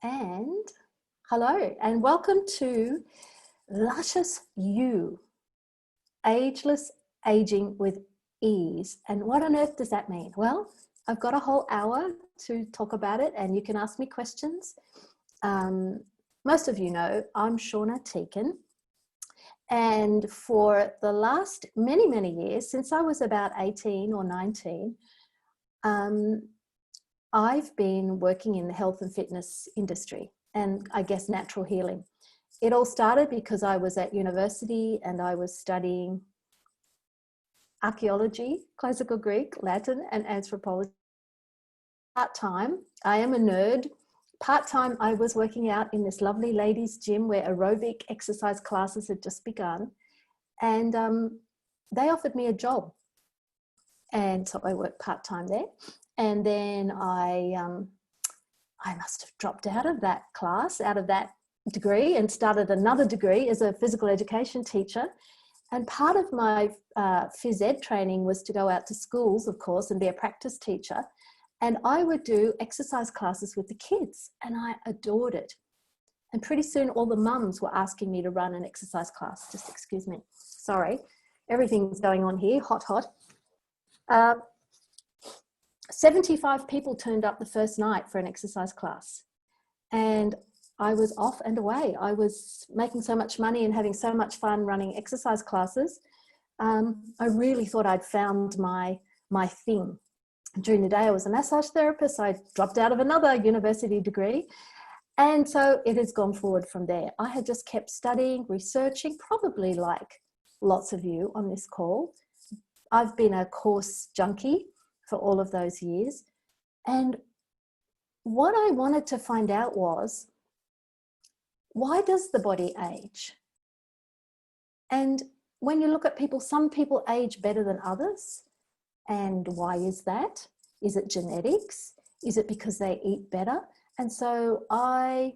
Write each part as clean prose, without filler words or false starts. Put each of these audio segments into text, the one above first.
And hello, and welcome to Luscious You, Ageless Aging with Ease. And what on earth does that mean? Well, I've got a whole hour to talk about it, and you can ask me questions. Most of you know I'm Shauna Teaken, and for the last many years, since I was about 18 or 19, I've been working in the health and fitness industry and I guess natural healing. It all started because I was at university and I was studying archaeology, classical Greek, Latin, and anthropology. Part-time, I am a nerd. Part-time, I was working out in this lovely ladies' gym where aerobic exercise classes had just begun. And they offered me a job. And so I worked part-time there. And then I must have dropped out of that class, out of that degree, and started another degree as a physical education teacher. And part of my phys ed training was to go out to schools, of course, and be a practice teacher. And I would do exercise classes with the kids, and I adored it. And pretty soon all the mums were asking me to run an exercise class. Just excuse me. Sorry. Everything's going on here, hot. 75 people turned up the first night for an exercise class, and I was off and away. I was making so much money and having so much fun running exercise classes. I really thought I'd found my thing. During the day, I was a massage therapist. I dropped out of another university degree, and so it has gone forward from there. I had just kept studying, researching, probably like lots of you on this call. I've been a course junkie for all of those years. And what I wanted to find out was, why does the body age? And when you look at people, some people age better than others. And why is that? Is it genetics? Is it because they eat better? And so I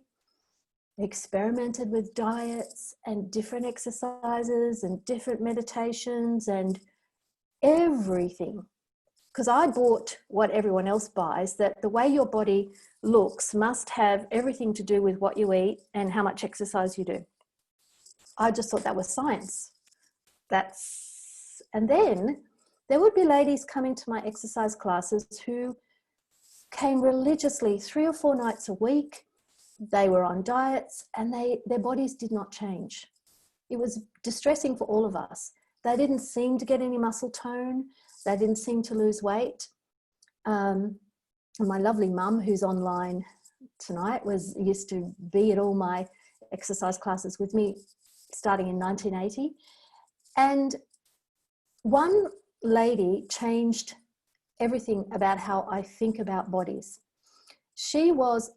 experimented with diets and different exercises and different meditations and everything. Because I bought what everyone else buys, that the way your body looks must have everything to do with what you eat and how much exercise you do. I just thought that was science. And then there would be ladies coming to my exercise classes who came religiously 3 or 4 nights a week. They were on diets and their bodies did not change. It was distressing for all of us. They didn't seem to get any muscle tone. They didn't seem to lose weight. And my lovely mum, who's online tonight, used to be at all my exercise classes with me starting in 1980. And one lady changed everything about how I think about bodies. She was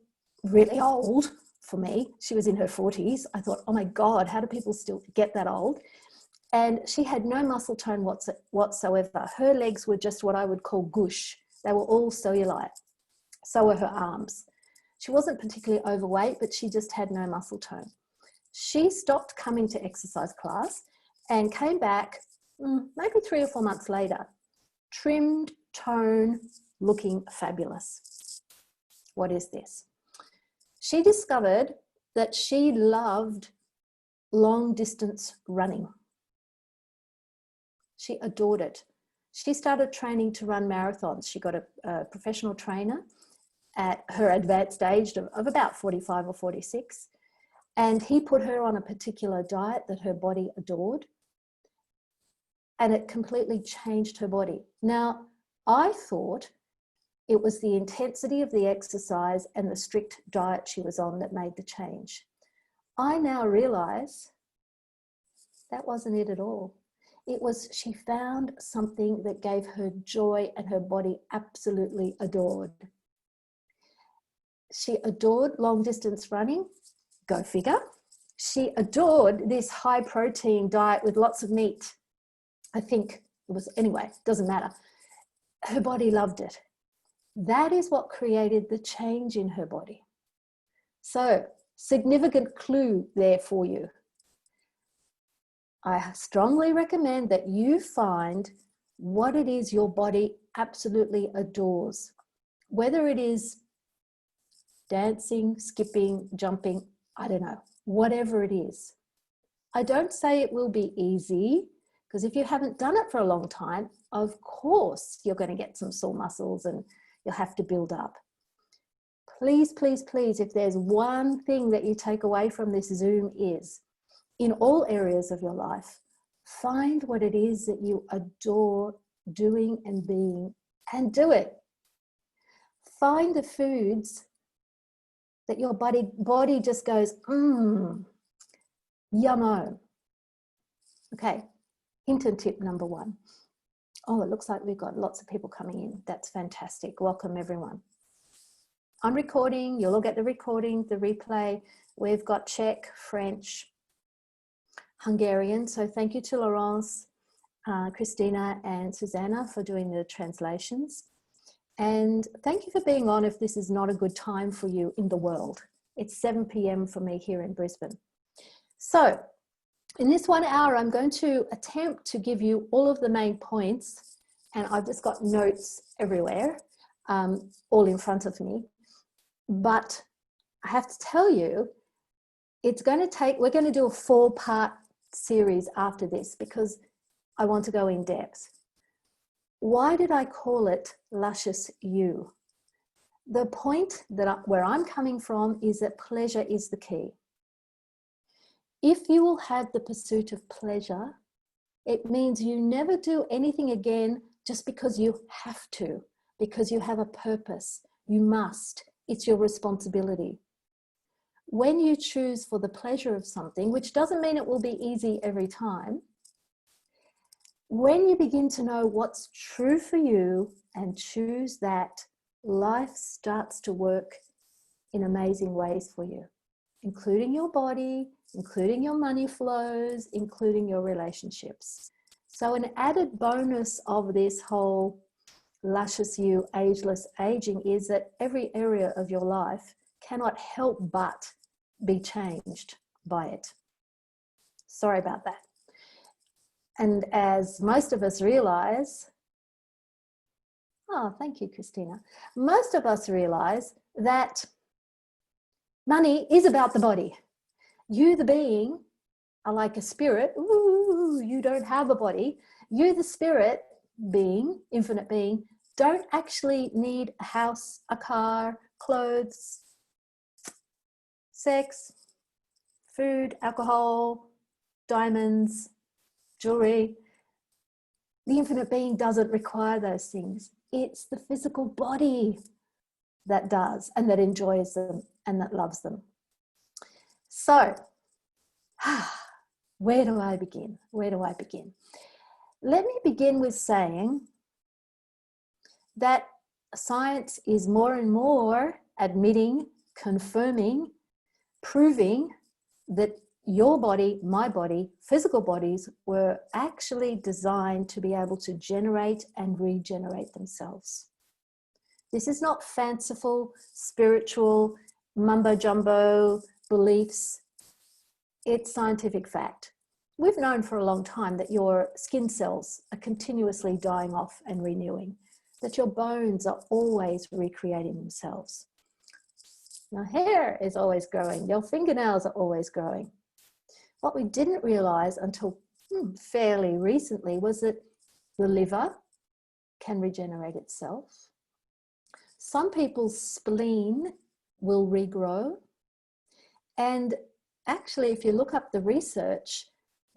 really old for me. She was in her 40s. I thought, oh my God, how do people still get that old? And she had no muscle tone whatsoever. Her legs were just what I would call gush. They were all cellulite. So were her arms. She wasn't particularly overweight, but she just had no muscle tone. She stopped coming to exercise class and came back maybe 3 or 4 months later, trimmed, tone, looking fabulous. What is this? She discovered that she loved long distance running. She adored it. She started training to run marathons. She got a professional trainer at her advanced age of about 45 or 46. And he put her on a particular diet that her body adored. And it completely changed her body. Now, I thought it was the intensity of the exercise and the strict diet she was on that made the change. I now realize that wasn't it at all. It was, she found something that gave her joy and her body absolutely adored. She adored long distance running, go figure. She adored this high protein diet with lots of meat. I think it was, anyway, doesn't matter. Her body loved it. That is what created the change in her body. So, significant clue there for you. I strongly recommend that you find what it is your body absolutely adores. Whether it is dancing, skipping, jumping, I don't know, whatever it is. I don't say it will be easy, because if you haven't done it for a long time, of course you're going to get some sore muscles and you'll have to build up. Please, please, please, if there's one thing that you take away from this Zoom is, in all areas of your life, find what it is that you adore doing and being, and do it. Find the foods that your body just goes, yummo. Okay, hint and tip number 1. Oh, it looks like we've got lots of people coming in. That's fantastic. Welcome, everyone. I'm recording. You'll all get the recording, the replay. We've got Czech, French, Hungarian. So thank you to Laurence, Christina and Susanna for doing the translations. And thank you for being on if this is not a good time for you in the world. It's 7 p.m. for me here in Brisbane. So in this 1 hour, I'm going to attempt to give you all of the main points, and I've just got notes everywhere, all in front of me. But I have to tell you, we're going to do a 4-part series after this, because I want to go in depth. Why did I call it Luscious You? The point where I'm coming from is that pleasure is the key. If you will have the pursuit of pleasure, it means you never do anything again just because you have to, because you have a purpose. You must. It's your responsibility. When you choose for the pleasure of something, which doesn't mean it will be easy every time, when you begin to know what's true for you and choose that, life starts to work in amazing ways for you, including your body, including your money flows, including your relationships. So an added bonus of this whole Luscious You, Ageless aging is that every area of your life cannot help but be changed by it. Sorry about that. And as most of us realize, oh, thank you, Christina. Most of us realize that money is about the body. You, the being, are like a spirit. Ooh, you don't have a body. You, the spirit being, infinite being, don't actually need a house, a car, clothes, sex, food, alcohol, diamonds, jewelry. The infinite being doesn't require those things. It's the physical body that does, and that enjoys them, and that loves them. So, where do I begin? Where do I begin? Let me begin with saying that science is more and more admitting, confirming, proving that your body, my body, physical bodies were actually designed to be able to generate and regenerate themselves. This is not fanciful, spiritual, mumbo jumbo beliefs. It's scientific fact. We've known for a long time that your skin cells are continuously dying off and renewing, that your bones are always recreating themselves. Your hair is always growing, your fingernails are always growing. What we didn't realize until fairly recently was that the liver can regenerate itself. Some people's spleen will regrow. And actually, if you look up the research,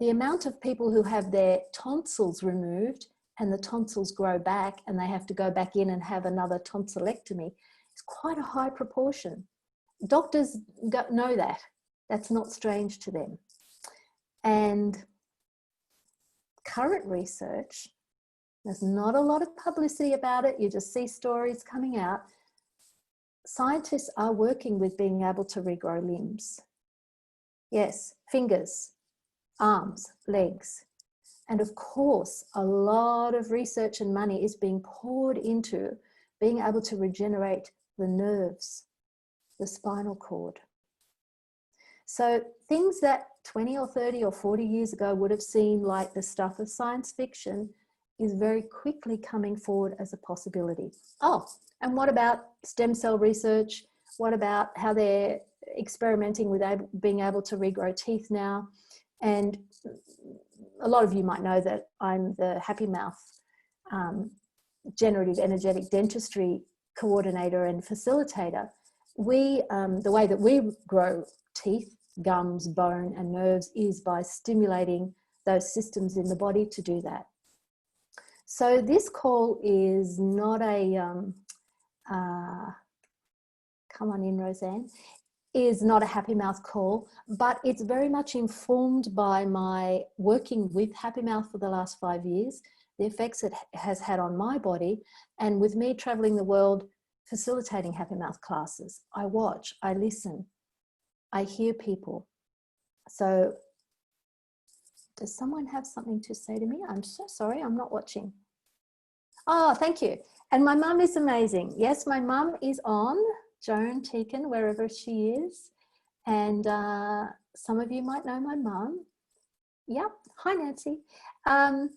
the amount of people who have their tonsils removed and the tonsils grow back and they have to go back in and have another tonsillectomy is quite a high proportion. Doctors know that. That's not strange to them. And current research, there's not a lot of publicity about it. You just see stories coming out. Scientists are working with being able to regrow limbs. Yes, fingers, arms, legs. And of course, a lot of research and money is being poured into being able to regenerate the nerves, the spinal cord. So things that 20 or 30 or 40 years ago would have seemed like the stuff of science fiction is very quickly coming forward as a possibility. Oh, and what about stem cell research, What about how they're experimenting with being able to regrow teeth now? And a lot of you might know that I'm the Happy Mouth generative energetic dentistry coordinator and facilitator. We, the way that we grow teeth, gums, bone, and nerves is by stimulating those systems in the body to do that. So this call is not a, come on in, Roseanne, is not a Happy Mouth call, but it's very much informed by my working with Happy Mouth for the last 5 years, the effects it has had on my body, and with me traveling the world facilitating Happy Mouth classes. I watch, I listen, I hear people. So does someone have something to say to me? I'm so sorry, I'm not watching. Oh, thank you. And my mum is amazing. Yes, my mum is on, Joan Teaken, wherever she is. And some of you might know my mum. Yep, hi Nancy. I'm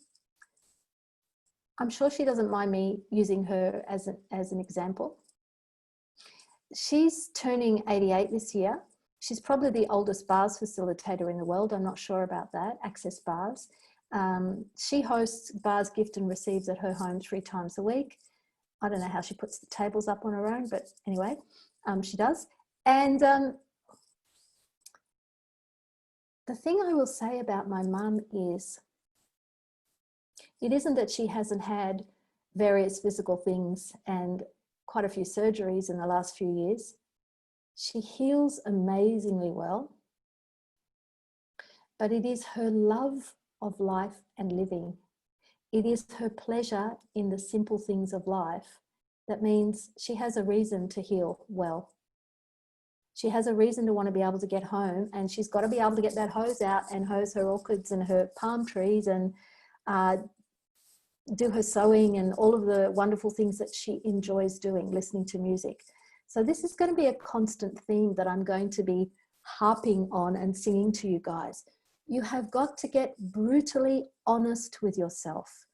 sure she doesn't mind me using her as an example. She's turning 88 this year. She's probably the oldest bars facilitator in the world. I'm not sure about that, Access Bars. She hosts Bars Gift and Receives at her home 3 times a week. I don't know how she puts the tables up on her own, but anyway, she does. And the thing I will say about my mum is, it isn't that she hasn't had various physical things and quite a few surgeries in the last few years. She heals amazingly well, but it is her love of life and living. It is her pleasure in the simple things of life that means she has a reason to heal well. She has a reason to want to be able to get home, and she's got to be able to get that hose out and hose her orchids and her palm trees and do her sewing and all of the wonderful things that she enjoys doing, listening to music. So this is going to be a constant theme that I'm going to be harping on and singing to you guys. You have got to get brutally honest with yourself.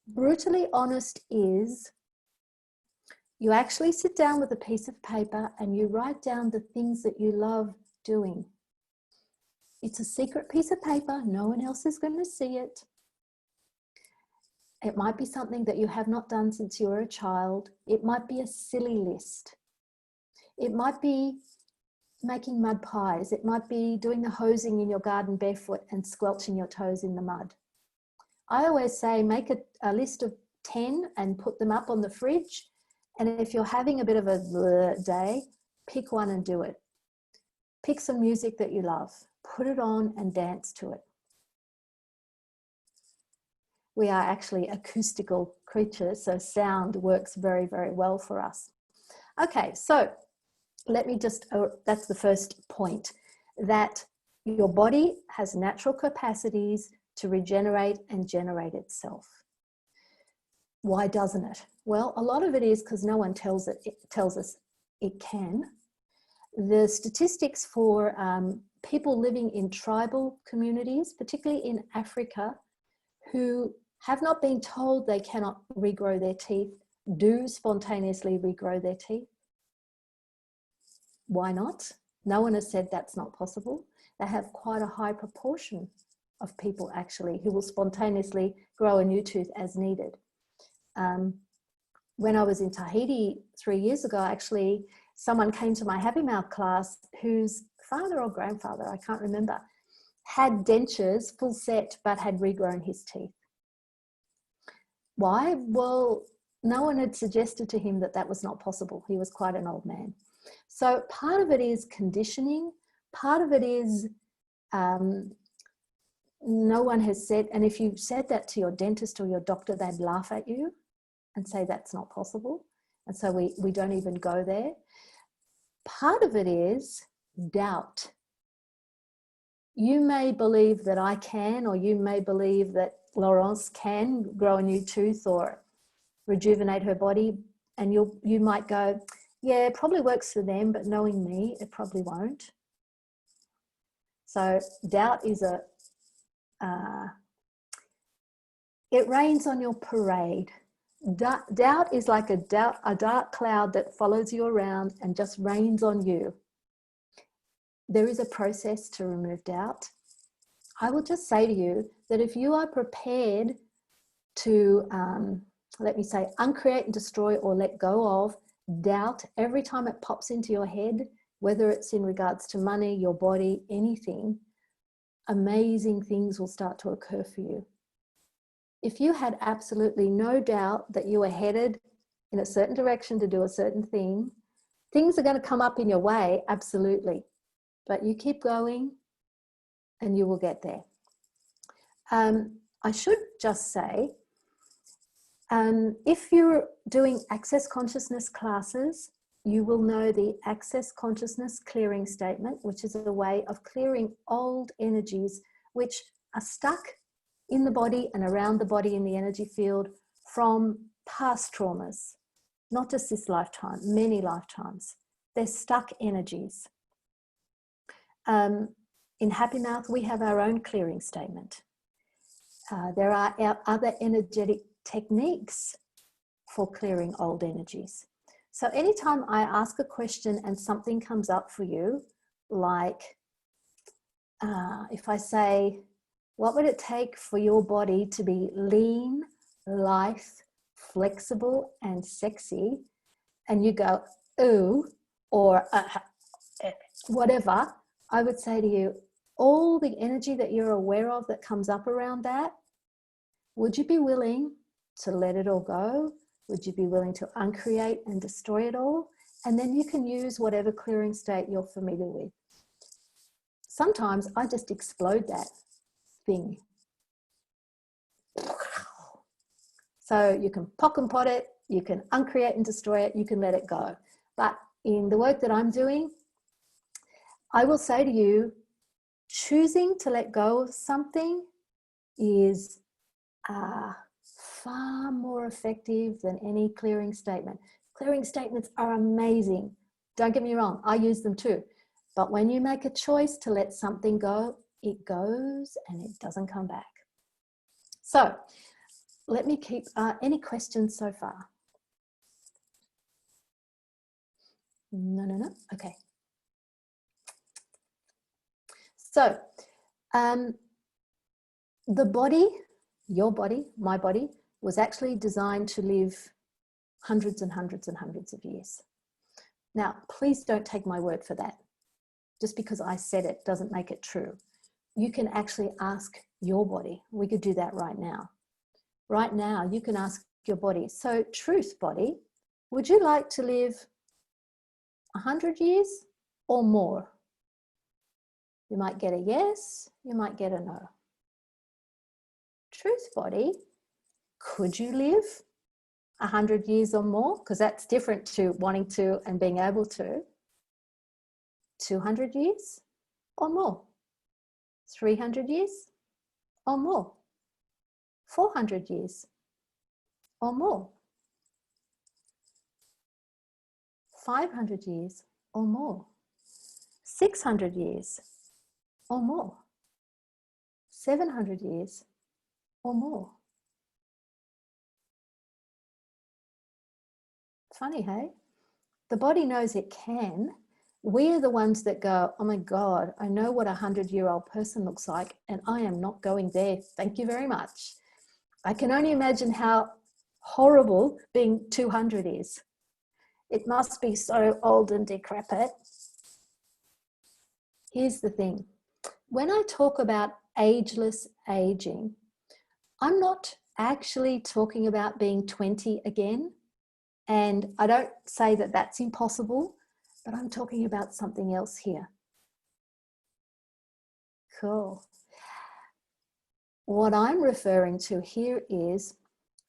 Brutally honest is you actually sit down with a piece of paper and you write down the things that you love doing. It's a secret piece of paper. No one else is going to see it. It might be something that you have not done since you were a child. It might be a silly list. It might be making mud pies. It might be doing the hosing in your garden barefoot and squelching your toes in the mud. I always say make a list of 10 and put them up on the fridge. And if you're having a bit of a day, pick one and do it. Pick some music that you love. Put it on and dance to it. We are actually acoustical creatures, so sound works very, very well for us. Okay, so let me just, that's the first point, that your body has natural capacities to regenerate and generate itself. Why doesn't it? Well, a lot of it is because no one tells us it can. The statistics for people living in tribal communities, particularly in Africa, who have not been told they cannot regrow their teeth, do spontaneously regrow their teeth. Why not? No one has said that's not possible. They have quite a high proportion of people actually who will spontaneously grow a new tooth as needed. When I was in Tahiti 3 years ago, actually, someone came to my Happy Mouth class whose father or grandfather, I can't remember, had dentures full set but had regrown his teeth. Why? Well, no one had suggested to him that that was not possible. He was quite an old man. So part of it is conditioning. Part of it is no one has said, and if you said that to your dentist or your doctor, they'd laugh at you and say that's not possible. And so we don't even go there. Part of it is doubt. You may believe that I can, or you may believe that Laurence can grow a new tooth or rejuvenate her body, and you might go, yeah, it probably works for them, but knowing me, it probably won't. So doubt is it rains on your parade. Doubt is like a dark cloud that follows you around and just rains on you. There is a process to remove doubt. I will just say to you that if you are prepared to, let me say, uncreate and destroy or let go of doubt every time it pops into your head, whether it's in regards to money, your body, anything, amazing things will start to occur for you. If you had absolutely no doubt that you were headed in a certain direction to do a certain thing, things are going to come up in your way, absolutely. But you keep going and you will get there. I should just say, if you're doing Access Consciousness classes, you will know the Access Consciousness clearing statement, which is a way of clearing old energies which are stuck in the body and around the body in the energy field from past traumas, not just this lifetime, many lifetimes. They're stuck energies. In Happy Mouth, we have our own clearing statement. There are other energetic techniques for clearing old energies. So anytime I ask a question and something comes up for you, like if I say, what would it take for your body to be lean, lithe, flexible, and sexy? And you go, ooh, or whatever, I would say to you, all the energy that you're aware of that comes up around that, would you be willing to let it all go? Would you be willing to uncreate and destroy it all? And then you can use whatever clearing state you're familiar with. Sometimes I just explode that thing. So you can pock and pot it, you can uncreate and destroy it, you can let it go. But in the work that I'm doing, I will say to you, choosing to let go of something is far more effective than any clearing statement. Clearing statements are amazing. Don't get me wrong, I use them too. But when you make a choice to let something go, it goes and it doesn't come back. So let me keep, any questions so far? No. Okay. So the body, your body, my body, was actually designed to live hundreds and hundreds and hundreds of years. Now, please don't take my word for that. Just because I said it doesn't make it true. You can actually ask your body. We could do that right now. Right now, you can ask your body. So, truth body, would you like to live 100 years or more? You might get a yes, you might get a no. Truth body, could you live 100 years or more? Because that's different to wanting to and being able to. 200 years or more? 300 years or more? 400 years or more? 500 years or more? 600 years or more? 700 years or more? Funny, hey? The body knows it can. We are the ones that go, oh my God, I know what a 100-year-old person looks like and I am not going there. Thank you very much. I can only imagine how horrible being 200 is. It must be so old and decrepit. Here's the thing. When I talk about ageless aging, I'm not actually talking about being 20 again. And I don't say that that's impossible, but I'm talking about something else here. Cool. What I'm referring to here is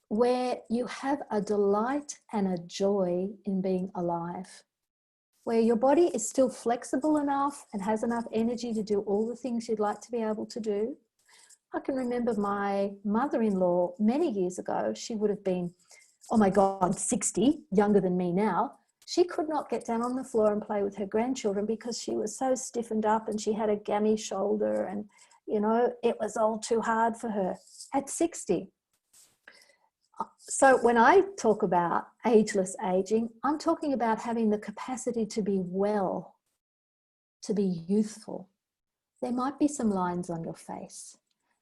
where you have a delight and a joy in being alive, where your body is still flexible enough and has enough energy to do all the things you'd like to be able to do. I can remember my mother-in-law many years ago, she would have been, oh my God, 60, younger than me now. She could not get down on the floor and play with her grandchildren because she was so stiffened up and she had a gammy shoulder and, you know, it was all too hard for her at 60. So when I talk about ageless aging, I'm talking about having the capacity to be well, to be youthful. There might be some lines on your face,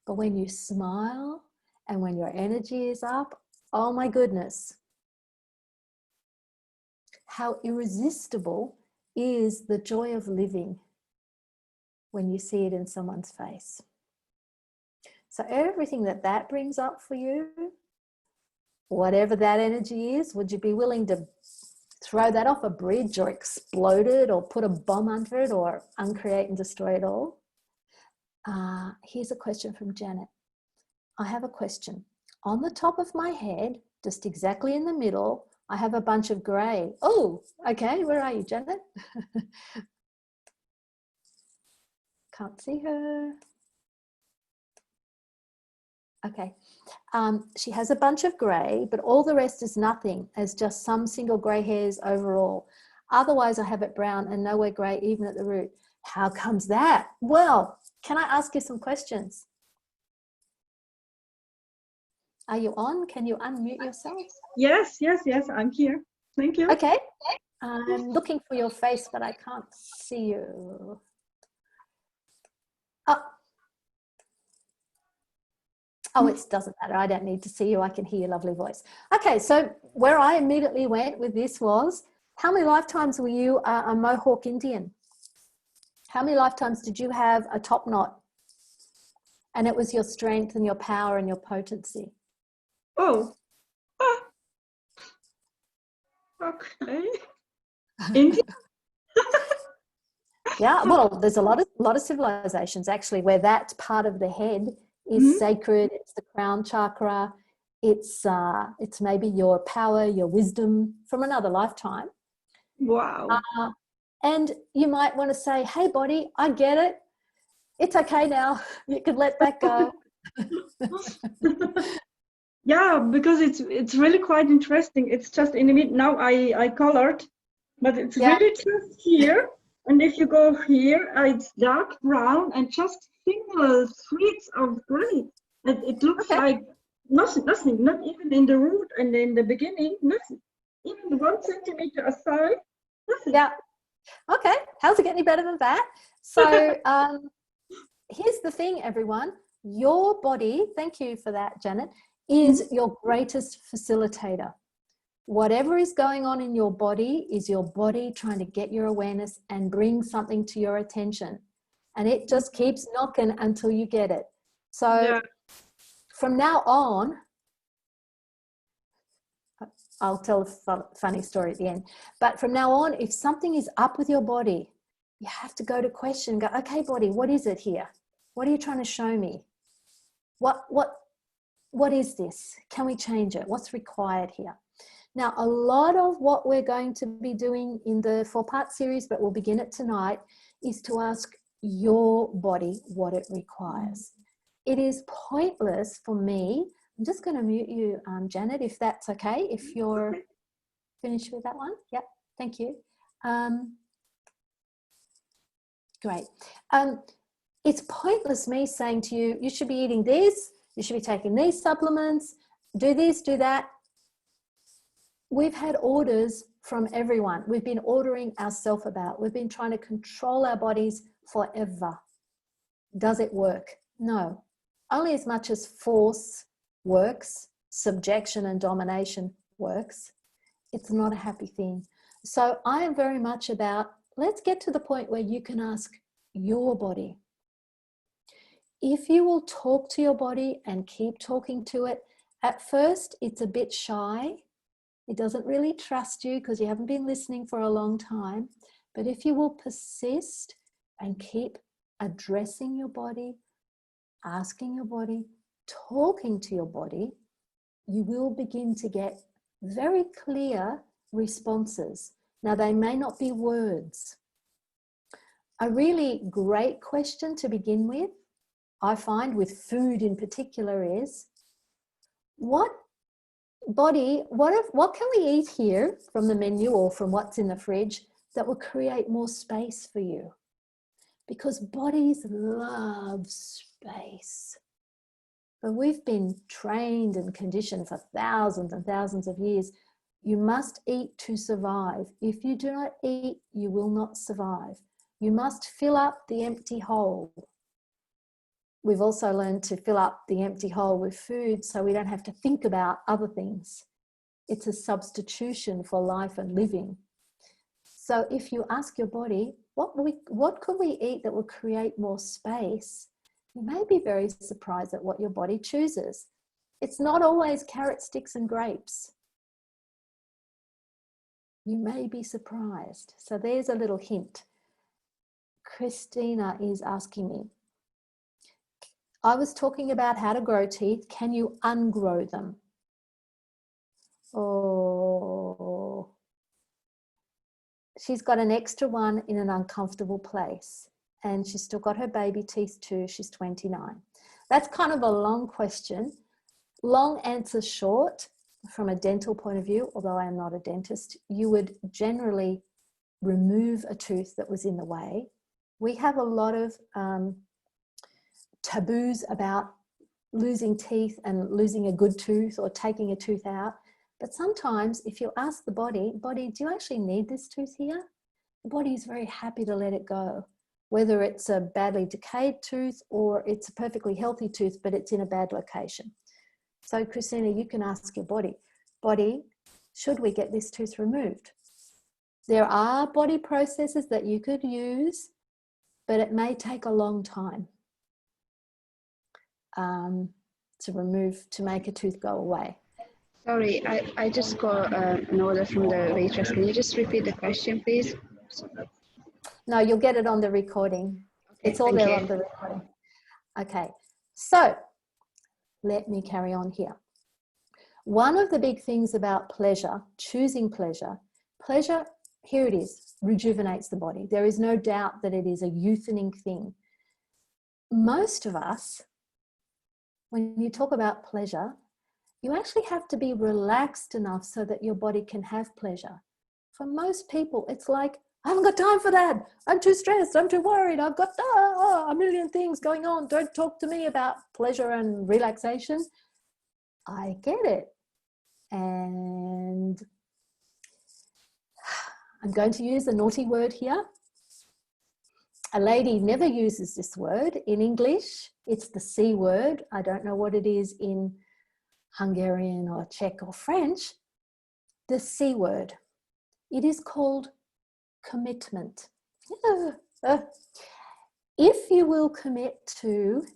but when you smile and when your energy is up, oh my goodness, how irresistible is the joy of living when you see it in someone's face. So everything that brings up for you, whatever that energy is, would you be willing to throw that off a bridge or explode it or put a bomb under it or uncreate and destroy it all? Here's a question from Janet. I have a question. On the top of my head, just exactly in the middle, I have a bunch of grey. Oh, okay. Where are you, Janet? Can't see her. Okay. She has a bunch of grey, but all the rest is nothing, as just some single grey hairs overall. Otherwise, I have it brown and nowhere grey, even at the root. How comes that? Well, can I ask you some questions? Are you on? Can you unmute yourself? Yes, I'm here. Thank you. Okay. I'm looking for your face, but I can't see you. Oh, it doesn't matter. I don't need to see you. I can hear your lovely voice. Okay, so where I immediately went with this was, how many lifetimes were you a Mohawk Indian? How many lifetimes did you have a top knot? And it was your strength and your power and your potency. Oh. Okay. India? Yeah, well, there's a lot of civilizations actually where that part of the head is sacred. It's the crown chakra. It's maybe your power, your wisdom from another lifetime. Wow. And you might want to say, hey, body, I get it. It's okay now. You can let that go. Yeah, because it's really quite interesting. It's just in the mid now I colored, but it's really just here. And if you go here, it's dark brown and just single streaks of gray. It looks like nothing, not even in the root and in the beginning, nothing. Even 1 centimeter aside, nothing. Yeah. Okay. How's it get any better than that? So here's the thing, everyone. Your body, thank you for that, Janet, is your greatest facilitator. Whatever is going on in your body is your body trying to get your awareness and bring something to your attention. And it just keeps knocking until you get it. So from now on, I'll tell a funny story at the end. But from now on, if something is up with your body, you have to go to question, go, okay, body, what is it here? What are you trying to show me? What is this? Can we change it? What's required here? Now, a lot of what we're going to be doing in the 4-part series, but we'll begin it tonight, is to ask your body what it requires. It is pointless for me. I'm just going to mute you, Janet, if that's okay, if you're finished with that one. Yep, thank you. Great. It's pointless me saying to you, you should be eating this, you should be taking these supplements, do this, do that. We've had orders from everyone. We've been ordering ourselves about. We've been trying to control our bodies forever. Does it work? No. Only as much as force works, subjection and domination works. It's not a happy thing. So I am very much about, let's get to the point where you can ask your body. If you will talk to your body and keep talking to it, at first it's a bit shy. It doesn't really trust you because you haven't been listening for a long time. But if you will persist and keep addressing your body, asking your body, talking to your body, you will begin to get very clear responses. Now, they may not be words. A really great question to begin with, I find with food in particular, is what can we eat here from the menu or from what's in the fridge that will create more space for you? Because bodies love space. But we've been trained and conditioned for thousands and thousands of years. You must eat to survive. If you do not eat, you will not survive. You must fill up the empty hole. We've also learned to fill up the empty hole with food so we don't have to think about other things. It's a substitution for life and living. So if you ask your body, what could we eat that will create more space? You may be very surprised at what your body chooses. It's not always carrot sticks and grapes. You may be surprised. So there's a little hint. Christina is asking me, I was talking about how to grow teeth. Can you ungrow them? Oh, she's got an extra one in an uncomfortable place, and she's still got her baby teeth too. She's 29. That's kind of a long question. Long answer short, from a dental point of view, although I am not a dentist, you would generally remove a tooth that was in the way. We have a lot of taboos about losing teeth and losing a good tooth or taking a tooth out. But sometimes if you ask the body, do you actually need this tooth here? The body is very happy to let it go, whether it's a badly decayed tooth or it's a perfectly healthy tooth, but it's in a bad location. So Christina, you can ask your body, should we get this tooth removed? There are body processes that you could use, but it may take a long time to make a tooth go away. Sorry, I just got an order from the waitress. Can you just repeat the question, please? No, you'll get it on the recording. Okay, It's all there on the recording. Okay, so let me carry on here. One of the big things about pleasure, choosing pleasure, here it is, rejuvenates the body. There is no doubt that it is a youthening thing. Most of us, when you talk about pleasure, you actually have to be relaxed enough so that your body can have pleasure. For most people, it's like, I haven't got time for that. I'm too stressed. I'm too worried. I've got a million things going on. Don't talk to me about pleasure and relaxation. I get it. And I'm going to use a naughty word here. A lady never uses this word in English. It's the C word. I don't know what it is in Hungarian or Czech or French. The C word. It is called commitment. If you will commit to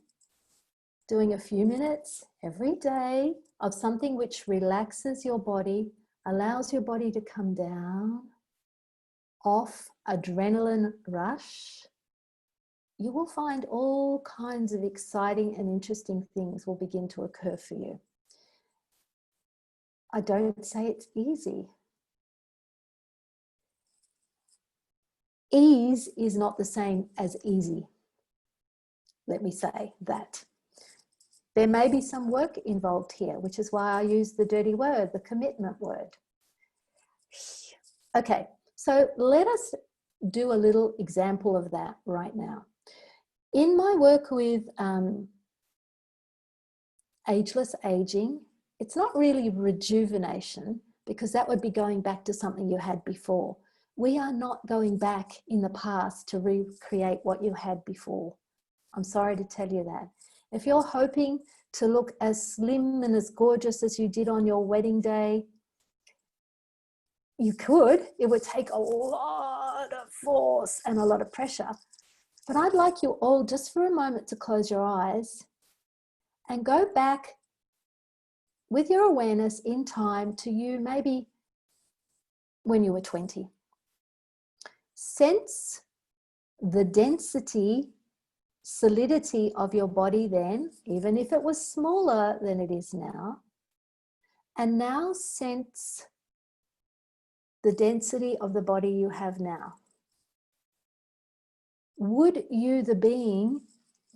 doing a few minutes every day of something which relaxes your body, allows your body to come down, off adrenaline rush, you will find all kinds of exciting and interesting things will begin to occur for you. I don't say it's easy. Ease is not the same as easy. Let me say that. There may be some work involved here, which is why I use the dirty word, the commitment word. Okay, so let us do a little example of that right now. In my work with ageless aging, it's not really rejuvenation, because that would be going back to something you had before. We are not going back in the past to recreate what you had before. I'm sorry to tell you that. If you're hoping to look as slim and as gorgeous as you did on your wedding day, you could. It would take a lot of force and a lot of pressure. But I'd like you all just for a moment to close your eyes and go back with your awareness in time to you maybe when you were 20. Sense the density, solidity of your body then, even if it was smaller than it is now. And now sense the density of the body you have now. Would you, the being,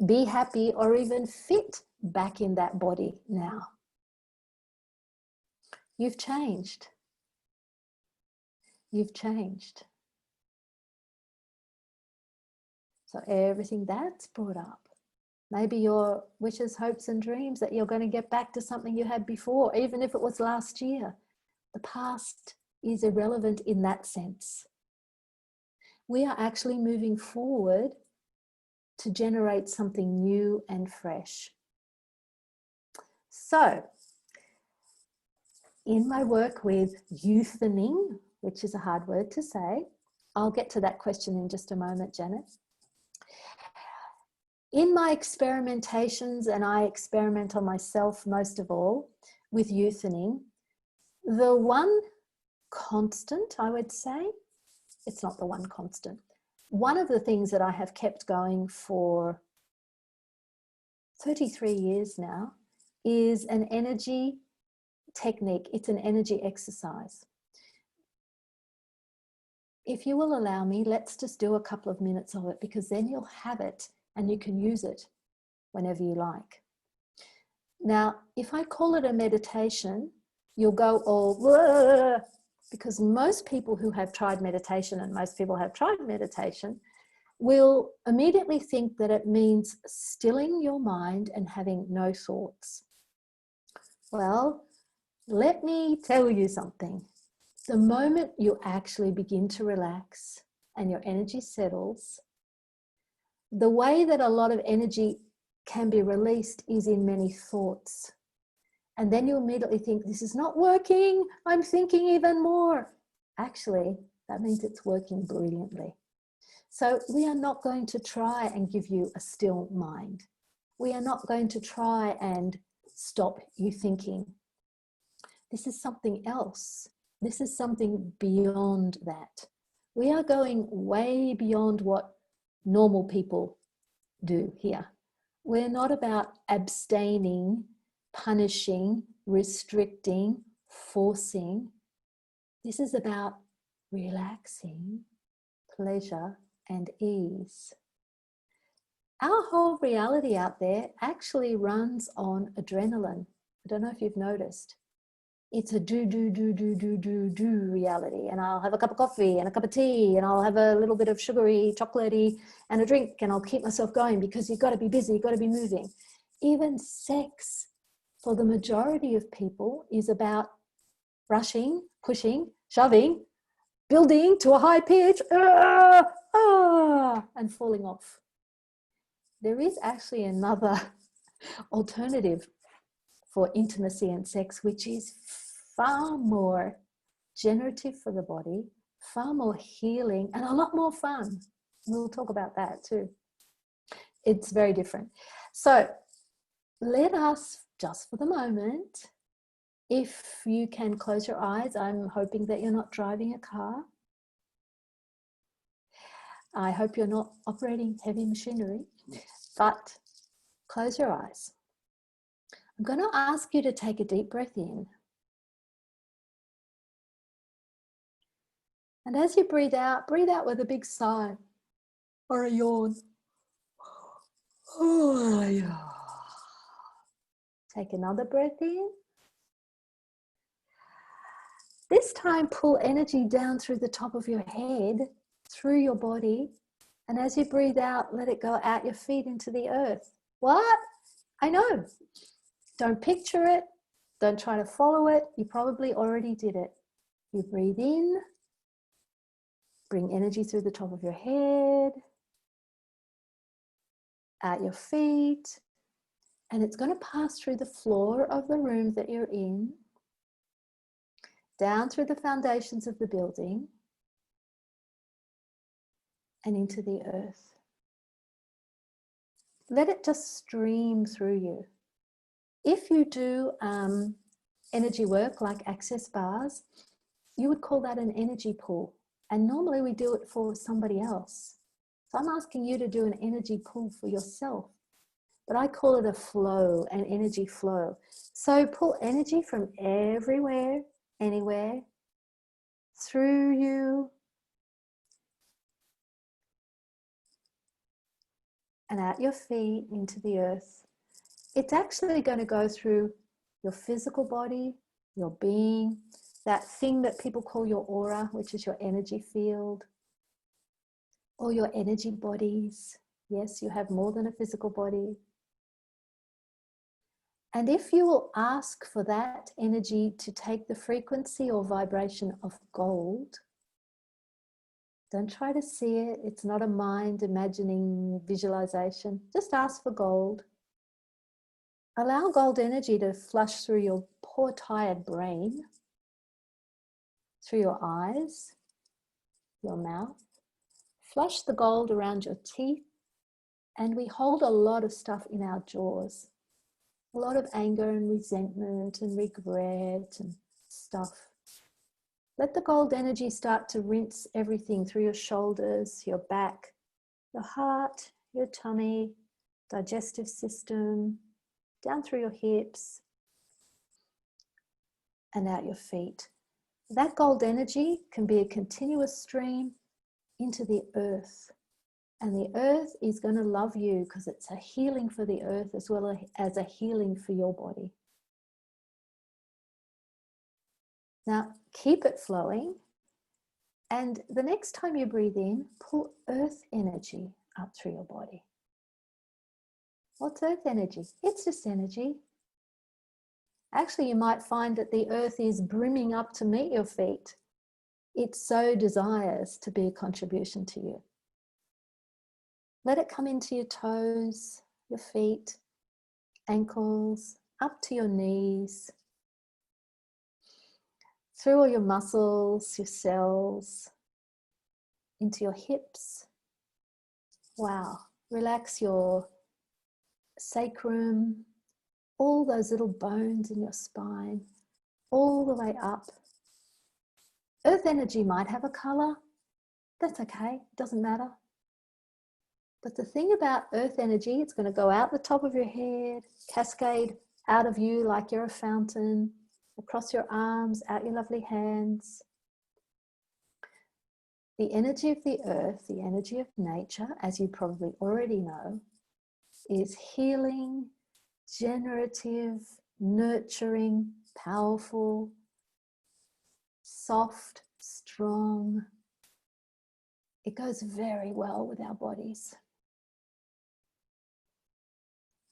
be happy or even fit back in that body now? You've changed. You've changed. So everything that's brought up, Maybe your wishes, hopes, and dreams that you're going to get back to something you had before, even if it was last year. The past is irrelevant in that sense. We are actually moving forward to generate something new and fresh. So, in my work with youthening, which is a hard word to say, I'll get to that question in just a moment, Janet. In my experimentations, and I experiment on myself most of all with youthening, the one constant, I would say, it's not the one constant. One of the things that I have kept going for 33 years now is an energy technique. It's an energy exercise. If you will allow me, let's just do a couple of minutes of it, because then you'll have it and you can use it whenever you like. Now, if I call it a meditation, you'll go all, whoa, because most people who have tried meditation, and most people have tried meditation, will immediately think that it means stilling your mind and having no thoughts. Well, let me tell you something. The moment you actually begin to relax and your energy settles, the way that a lot of energy can be released is in many thoughts. And then you immediately think, this is not working, I'm thinking even more. Actually, that means it's working brilliantly. So we are not going to try and give you a still mind. We are not going to try and stop you thinking. This is something else. This is something beyond that. We are going way beyond what normal people do here. We're not about abstaining, punishing, restricting, forcing. This is about relaxing, pleasure, and ease. Our whole reality out there actually runs on adrenaline. I don't know if you've noticed. It's a do reality. And I'll have a cup of coffee and a cup of tea, and I'll have a little bit of sugary, chocolatey, and a drink, and I'll keep myself going because you've got to be busy, you've got to be moving. Even sex, for the majority of people, is about rushing, pushing, shoving, building to a high pitch, and falling off. There is actually another alternative for intimacy and sex, which is far more generative for the body, far more healing, and a lot more fun. We'll talk about that too. It's very different. So let us, just for the moment, if you can close your eyes, I'm hoping that you're not driving a car. I hope you're not operating heavy machinery, but close your eyes. I'm going to ask you to take a deep breath in. And as you breathe out with a big sigh or a yawn. Oh, yeah. Take another breath in. This time, pull energy down through the top of your head, through your body. And as you breathe out, let it go out your feet into the earth. What? I know. Don't picture it. Don't try to follow it. You probably already did it. You breathe in. Bring energy through the top of your head, at your feet, and it's going to pass through the floor of the room that you're in, down through the foundations of the building, and into the earth. Let it just stream through you. If you do energy work like access bars, you would call that an energy pull. And normally we do it for somebody else. So I'm asking you to do an energy pull for yourself. But I call it a flow, an energy flow. So pull energy from everywhere, anywhere, through you, and at your feet into the earth. It's actually going to go through your physical body, your being, that thing that people call your aura, which is your energy field, or your energy bodies. Yes, you have more than a physical body. And if you will ask for that energy to take the frequency or vibration of gold, don't try to see it. It's not a mind imagining visualization. Just ask for gold. Allow gold energy to flush through your poor, tired brain, through your eyes, your mouth. Flush the gold around your teeth. And we hold a lot of stuff in our jaws. A lot of anger and resentment and regret and stuff. Let the gold energy start to rinse everything through your shoulders, your back, your heart, your tummy, digestive system, down through your hips and out your feet. That gold energy can be a continuous stream into the earth. And the earth is going to love you because it's a healing for the earth as well as a healing for your body. Now, keep it flowing. And the next time you breathe in, pull earth energy up through your body. What's earth energy? It's just energy. Actually, you might find that the earth is brimming up to meet your feet. It so desires to be a contribution to you. Let it come into your toes, your feet, ankles, up to your knees, through all your muscles, your cells, into your hips. Wow, relax your sacrum, all those little bones in your spine, all the way up. Earth energy might have a color. That's okay, doesn't matter. But the thing about earth energy, it's going to go out the top of your head, cascade out of you like you're a fountain, across your arms, out your lovely hands. The energy of the earth, the energy of nature, as you probably already know, is healing, generative, nurturing, powerful, soft, strong. It goes very well with our bodies.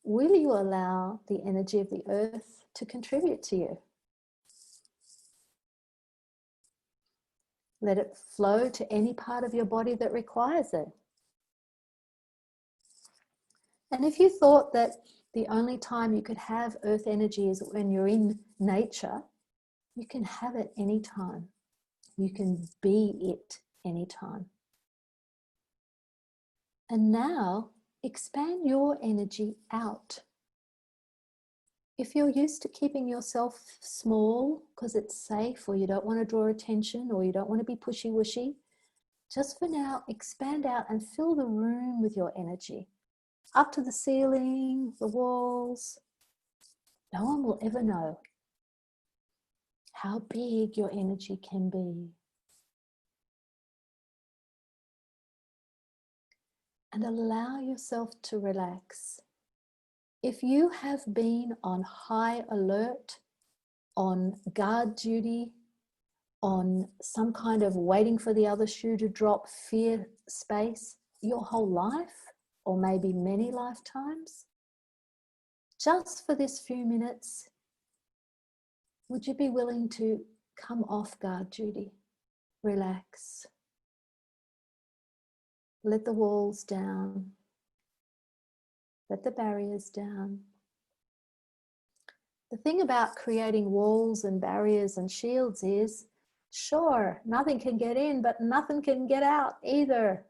Will you allow the energy of the earth to contribute to you? Let it flow to any part of your body that requires it. And if you thought that the only time you could have earth energy is when you're in nature, you can have it anytime. You can be it anytime. And now expand your energy out. If you're used to keeping yourself small because it's safe, or you don't want to draw attention, or you don't want to be pushy-wishy, just for now, expand out and fill the room with your energy. Up to the ceiling, the walls. No one will ever know how big your energy can be. And allow yourself to relax. If you have been on high alert, on guard duty, on some kind of waiting for the other shoe to drop fear space your whole life, or maybe many lifetimes, just for this few minutes, would you be willing to come off guard duty? Relax. Let the walls down. Let the barriers down. The thing about creating walls and barriers and shields is, sure, nothing can get in, but nothing can get out either.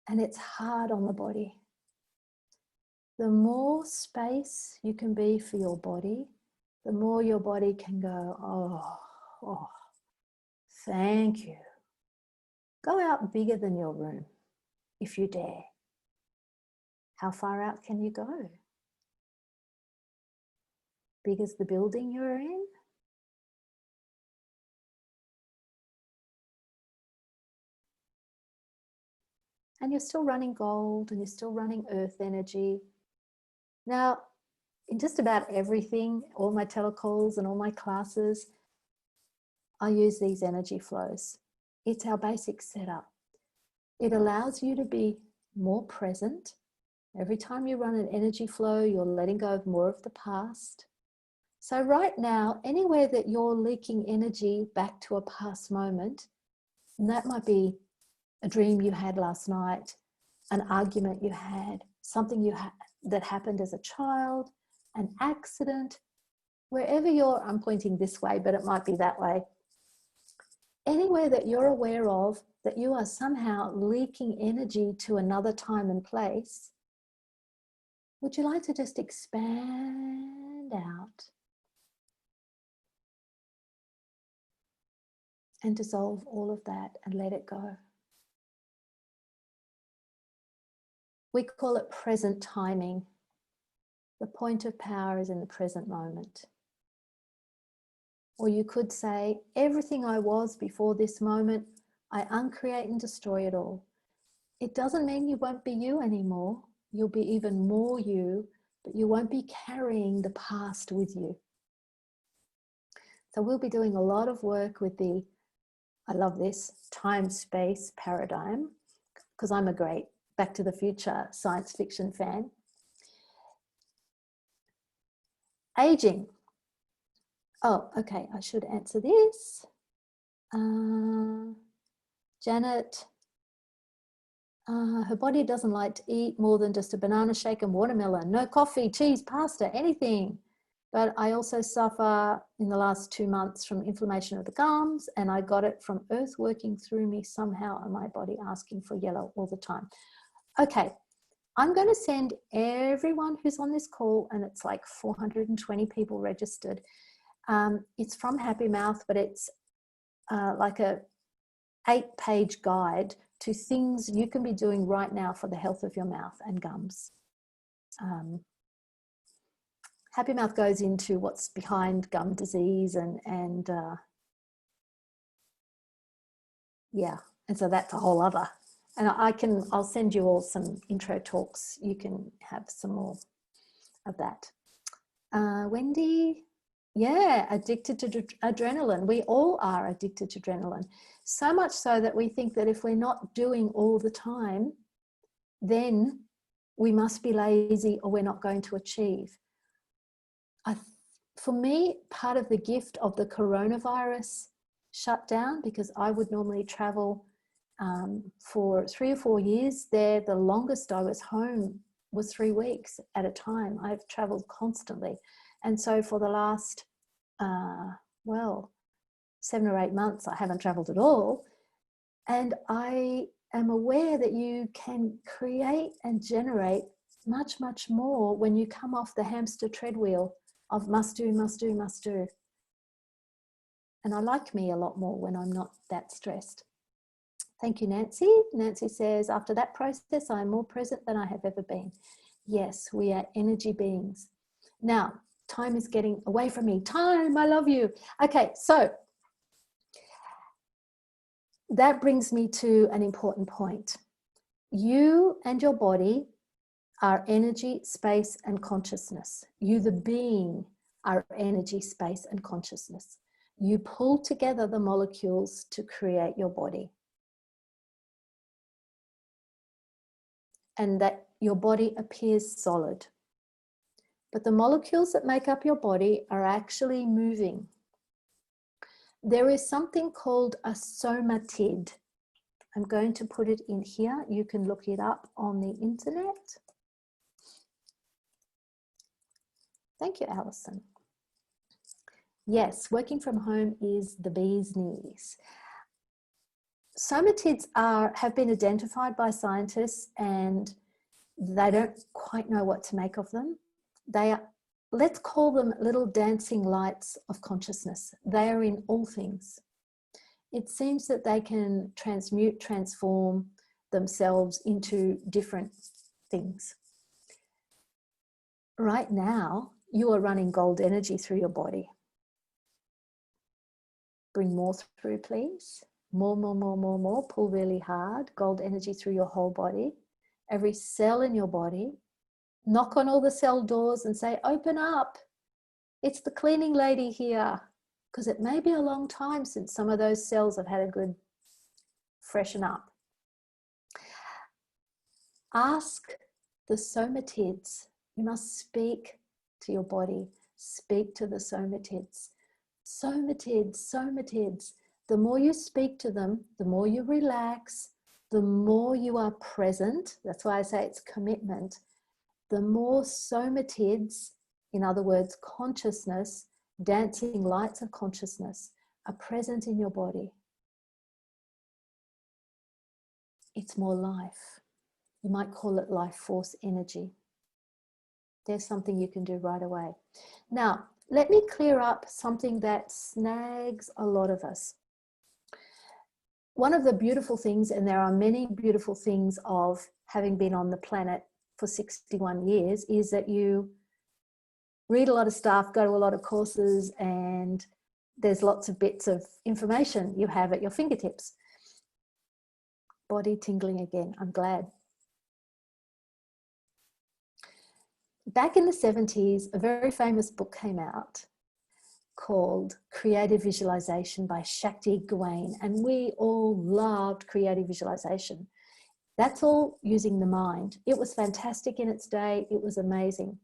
And it's hard on the body. The more space you can be for your body, the more your body can go, oh, thank you. Go out bigger than your room, if you dare. How far out can you go? Big as the building you're in? And you're still running gold, and you're still running earth energy. Now, in just about everything, all my telecalls and all my classes, I use these energy flows. It's our basic setup. It allows you to be more present Every time you run an energy flow, you're letting go of more of the past. So right now, anywhere that you're leaking energy back to a past moment, and that might be a dream you had last night, an argument you had, something that happened as a child, an accident, wherever you're, I'm pointing this way, but it might be that way. Anywhere that you're aware of that you are somehow leaking energy to another time and place, would you like to just expand out and dissolve all of that and let it go? We call it present timing. The point of power is in the present moment. Or you could say, everything I was before this moment, I uncreate and destroy it all. It doesn't mean you won't be you anymore. You'll be even more you, but you won't be carrying the past with you. So we'll be doing a lot of work with the, I love this, time-space paradigm, because I'm a great Back to the Future science fiction fan. Aging. Oh, okay, I should answer this. Janet, her body doesn't like to eat more than just a banana shake and watermelon. No coffee, cheese, pasta, anything. But I also suffer in the last 2 months from inflammation of the gums, and I got it from earth working through me somehow and my body asking for yellow all the time. Okay, I'm going to send everyone who's on this call, and it's like 420 people registered. It's from Happy Mouth, but it's like a 8-page guide to things you can be doing right now for the health of your mouth and gums. Happy Mouth goes into what's behind gum disease and yeah, and so that's a whole other. And I'll send you all some intro talks. You can have some more of that. Wendy, yeah, addicted to adrenaline. We all are addicted to adrenaline. So much so that we think that if we're not doing all the time, then we must be lazy or we're not going to achieve. For me, part of the gift of the coronavirus shutdown, because I would normally travel for 3 or 4 years there, the longest I was home was 3 weeks at a time. I've traveled constantly. And so for the last, 7 or 8 months, I haven't traveled at all. And I am aware that you can create and generate much, much more when you come off the hamster treadwheel of must do, must do, must do. And I like me a lot more when I'm not that stressed. Thank you, Nancy. Nancy says, after that process, I am more present than I have ever been. Yes, we are energy beings. Now, time is getting away from me. Time, I love you. Okay, so that brings me to an important point. You and your body are energy, space, and consciousness. You, the being, are energy, space, and consciousness. You pull together the molecules to create your body. And that your body appears solid. But the molecules that make up your body are actually moving. There is something called a somatid. I'm going to put it in here. You can look it up on the internet. Thank you, Alison. Yes, working from home is the bee's knees. Somatids have been identified by scientists, and they don't quite know what to make of them. They are, let's call them little dancing lights of consciousness. They are in all things. It seems that they can transmute, transform themselves into different things. Right now, you are running gold energy through your body. Bring more through, please. More, more, more, more, more. Pull really hard. Gold energy through your whole body. Every cell in your body. Knock on all the cell doors and say, open up. It's the cleaning lady here. Because it may be a long time since some of those cells have had a good freshen up. Ask The somatids, you must speak to your body, speak to the somatids. Somatids, somatids. The more you speak to them, the more you relax, the more you are present. That's why I say it's commitment. The more somatids, in other words, consciousness, dancing lights of consciousness, are present in your body, it's more life. You might call it life force energy. There's something you can do right away. Now, let me clear up something that snags a lot of us. One of the beautiful things, and there are many beautiful things of having been on the planet for 61 years, is that you read a lot of stuff, go to a lot of courses, and there's lots of bits of information you have at your fingertips. Body tingling again, I'm glad. Back in the 70s, a very famous book came out called Creative Visualization by Shakti Gawain, and we all loved creative visualization. That's all using the mind. It was fantastic in its day. It was amazing.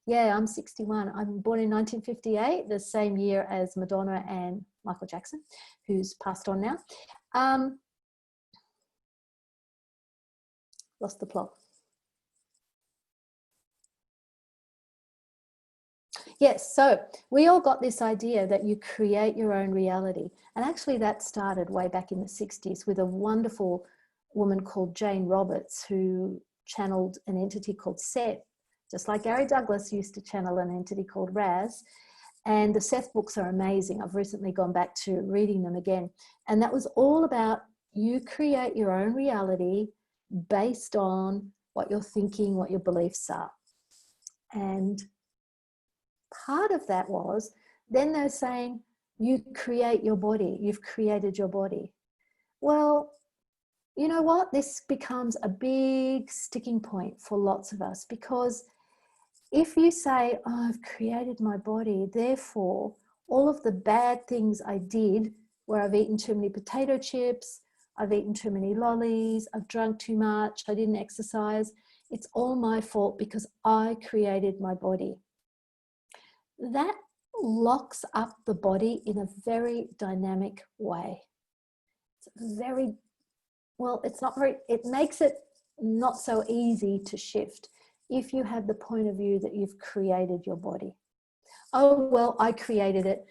Yeah, I'm 61. I'm born in 1958, the same year as Madonna and Michael Jackson, who's passed on now. Lost the plot. Yes, so we all got this idea that you create your own reality. And actually that started way back in the 60s with a wonderful woman called Jane Roberts, who channeled an entity called Seth, just like Gary Douglas used to channel an entity called Raz. And the Seth books are amazing. I've recently gone back to reading them again. And that was all about you create your own reality based on what you're thinking, what your beliefs are. And part of that was, then they're saying, you create your body, you've created your body. Well, you know what? This becomes a big sticking point for lots of us, because if you say, oh, I've created my body, therefore all of the bad things I did, where I've eaten too many potato chips, I've eaten too many lollies, I've drunk too much, I didn't exercise, it's all my fault because I created my body. That locks up the body in a very dynamic way. It's very, well, it's not very, it makes it not so easy to shift if you have the point of view that you've created your body. Oh, well, I created it.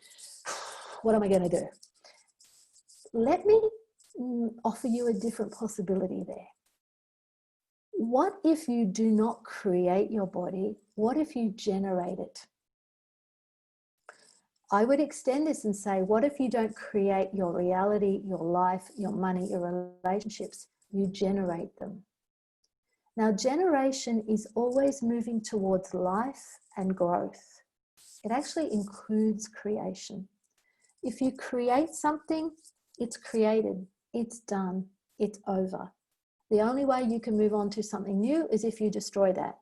What am I going to do? Let me offer you a different possibility there. What if you do not create your body? What if you generate it? I would extend this and say, what if you don't create your reality, your life, your money, your relationships? You generate them. Now, generation is always moving towards life and growth. It actually includes creation. If you create something, it's created, it's done, it's over. The only way you can move on to something new is if you destroy that.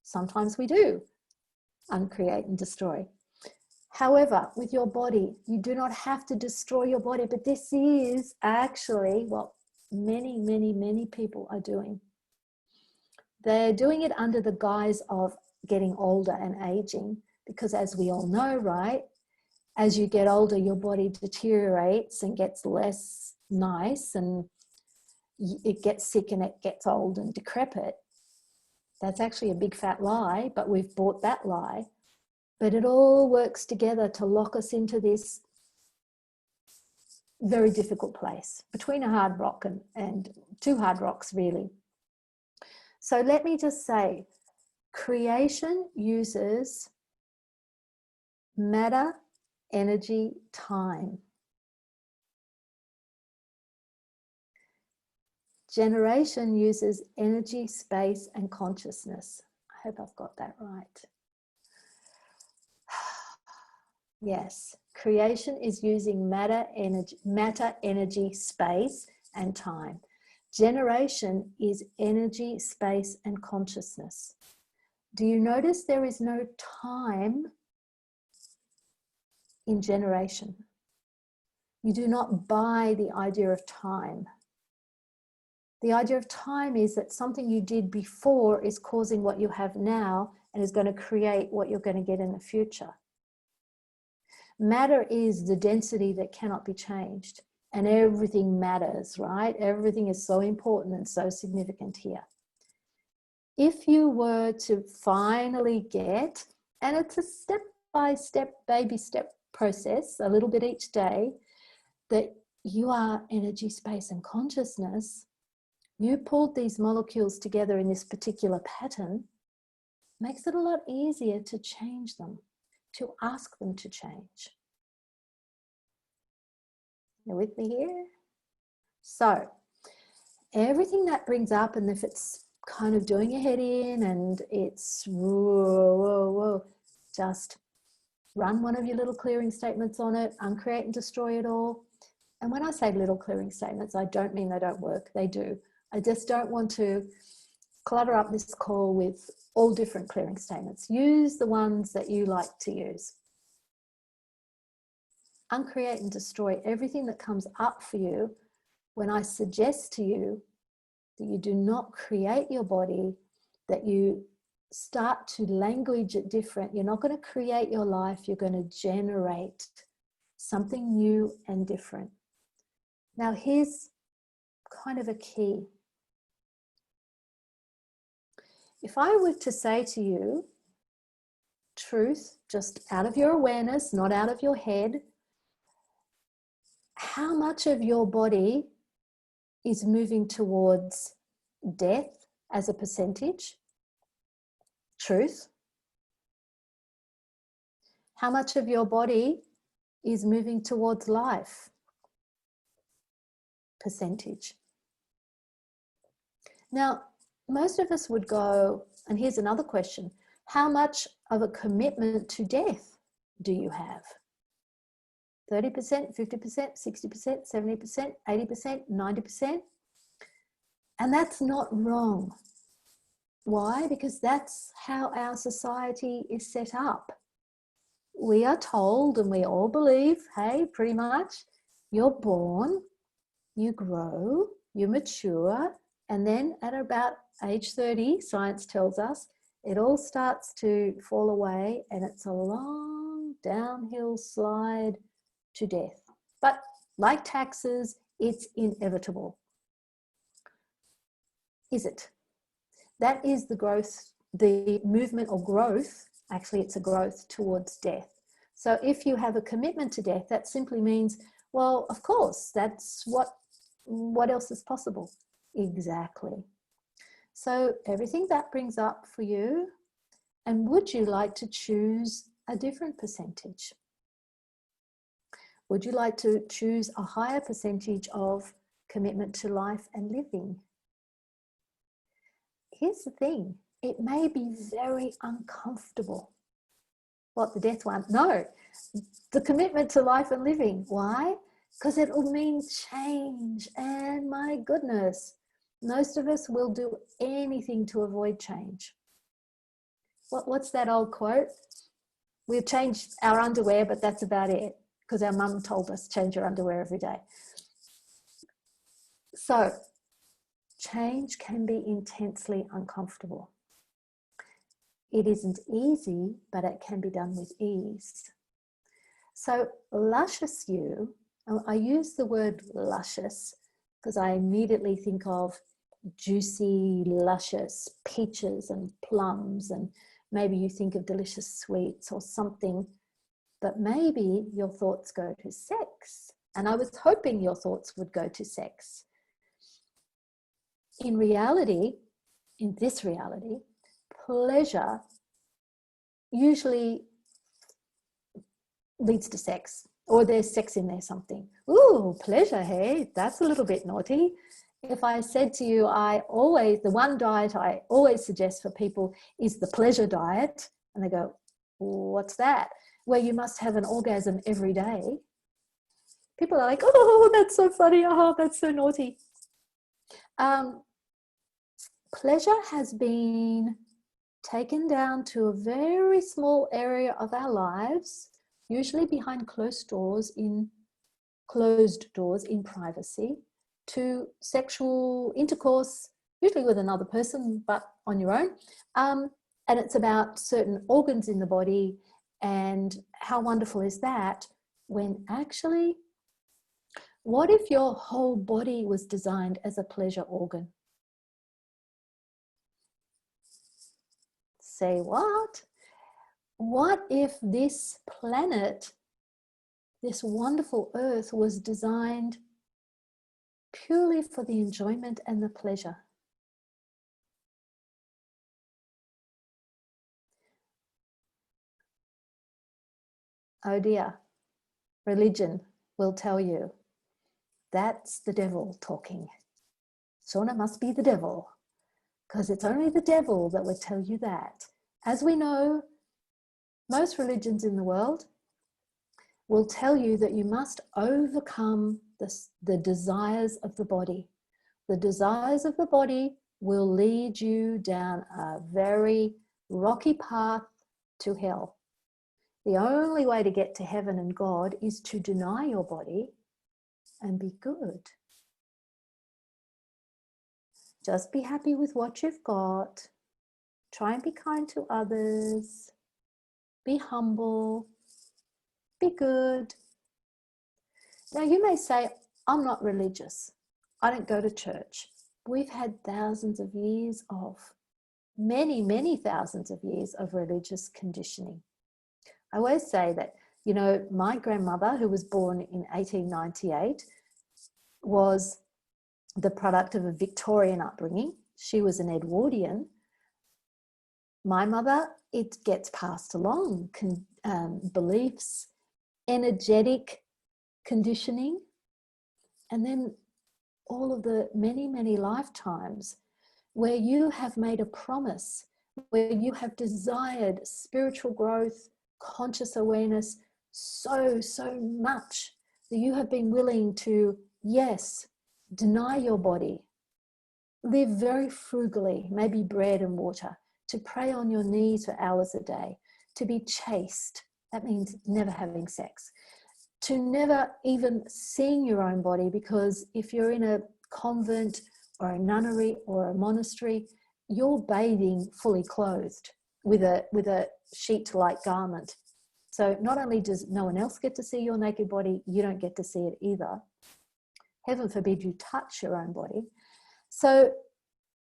Sometimes we do uncreate and destroy. However, with your body, you do not have to destroy your body, but this is actually what many people are doing. They're doing it under the guise of getting older and aging, because as we all know, right, as you get older, your body deteriorates and gets less nice, and it gets sick and it gets old and decrepit. That's actually a big fat lie, but we've bought that lie. But it all works together to lock us into this very difficult place between a hard rock and two hard rocks, really. So let me just say, creation uses matter, energy, time. Generation uses energy, space, and consciousness. I hope I've got that right. Yes, creation is using matter, energy, space, and time. Generation is energy, space, and consciousness. Do you notice there is no time in generation? You do not buy the idea of time. The idea of time is that something you did before is causing what you have now and is going to create what you're going to get in the future. Matter is the density that cannot be changed, and everything matters, right? Everything is so important and so significant here. If you were to finally get, and it's a step-by-step, baby step process, a little bit each day, that you are energy, space, and consciousness, you pulled these molecules together in this particular pattern, makes it a lot easier to change them, to ask them to change. You with me here? So everything that brings up, and if it's kind of doing your head in and it's whoa, whoa, whoa, just run one of your little clearing statements on it, uncreate and destroy it all. And when I say little clearing statements, I don't mean they don't work, they do. I just don't want to clutter up this call with all different clearing statements. Use the ones that you like to use. Uncreate and destroy everything that comes up for you when I suggest to you that you do not create your body, that you start to language it different. You're not going to create your life, you're going to generate something new and different. Now here's kind of a key. If I were to say to you, truth, just out of your awareness, not out of your head, how much of your body is moving towards death as a percentage? Truth. How much of your body is moving towards life? Percentage. Now, most of us would go, and here's another question, how much of a commitment to death do you have? 30%, 50%, 60%, 70%, 80%, 90%? And that's not wrong. Why? Because that's how our society is set up. We are told, and we all believe, hey, pretty much, you're born, you grow, you mature, and then at about age 30, science tells us, it all starts to fall away and it's a long downhill slide to death. But like taxes, it's inevitable. Is it? That is the growth, the movement or growth, actually it's a growth towards death. So if you have a commitment to death, that simply means, well, of course, that's what else is possible? Exactly. So everything that brings up for you, and would you like to choose a different percentage? Would you like to choose a higher percentage of commitment to life and living? Here's the thing, it may be very uncomfortable. What, the death one? No, the commitment to life and living. Why? Because it will mean change, and my goodness, most of us will do anything to avoid change. What's that old quote? We've changed our underwear, but that's about it, because our mum told us change your underwear every day. So change can be intensely uncomfortable. It isn't easy, but it can be done with ease. So luscious you, I use the word luscious because I immediately think of juicy, luscious peaches and plums, and maybe you think of delicious sweets or something, but maybe your thoughts go to sex. And I was hoping your thoughts would go to sex. In reality, in this reality, pleasure usually leads to sex, or there's sex in there something. Ooh, pleasure, hey, that's a little bit naughty. If I said to you, the one diet I always suggest for people is the pleasure diet, and they go, what's that? Where you must have an orgasm every day. People are like, oh, that's so funny, oh, that's so naughty. Pleasure has been taken down to a very small area of our lives, usually behind closed doors in privacy, to sexual intercourse, usually with another person, but on your own. And it's about certain organs in the body. And how wonderful is that when actually, what if your whole body was designed as a pleasure organ? Say what? What if this planet, this wonderful earth, was designed purely for the enjoyment and the pleasure? Oh dear, religion will tell you that's the devil talking. Shauna must be the devil, because it's only the devil that would tell you that. As we know, most religions in the world will tell you that you must overcome the desires of the body. The desires of the body will lead you down a very rocky path to hell. The only way to get to heaven and God is to deny your body and be good. Just be happy with what you've got. Try and be kind to others. Be humble. Be good. Now you may say, I'm not religious. I don't go to church. We've had thousands of years of, many, many thousands of years of religious conditioning. I always say that, you know, my grandmother, who was born in 1898, was the product of a Victorian upbringing. She was an Edwardian. My mother, it gets passed along, beliefs, energetic conditioning, and then all of the many, many lifetimes where you have made a promise, where you have desired spiritual growth, conscious awareness so much that you have been willing to, yes, deny your body, live very frugally, maybe bread and water, to pray on your knees for hours a day, to be chaste, that means never having sex, to never even seeing your own body, because if you're in a convent or a nunnery or a monastery, you're bathing fully clothed with a sheet-like garment. So not only does no one else get to see your naked body, you don't get to see it either. Heaven forbid you touch your own body. So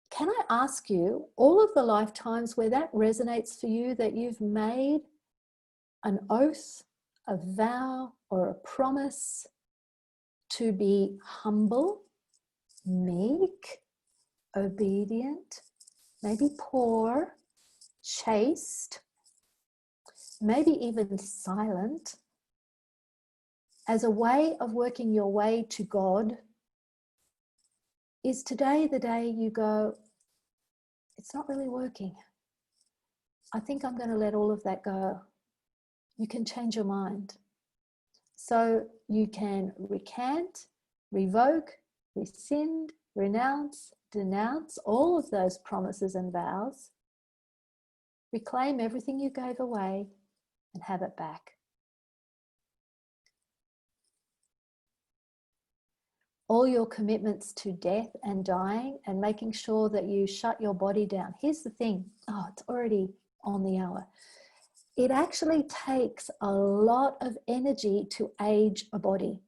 can I ask you, all of the lifetimes where that resonates for you, that you've made an oath, a vow, or a promise to be humble, meek, obedient, maybe poor, chaste, maybe even silent, as a way of working your way to God, is today the day you go, it's not really working. I think I'm going to let all of that go. You can change your mind. So you can recant, revoke, rescind, renounce, denounce all of those promises and vows. Reclaim everything you gave away and have it back. All your commitments to death and dying and making sure that you shut your body down. Here's the thing. Oh, it's already on the hour. It actually takes a lot of energy to age a body.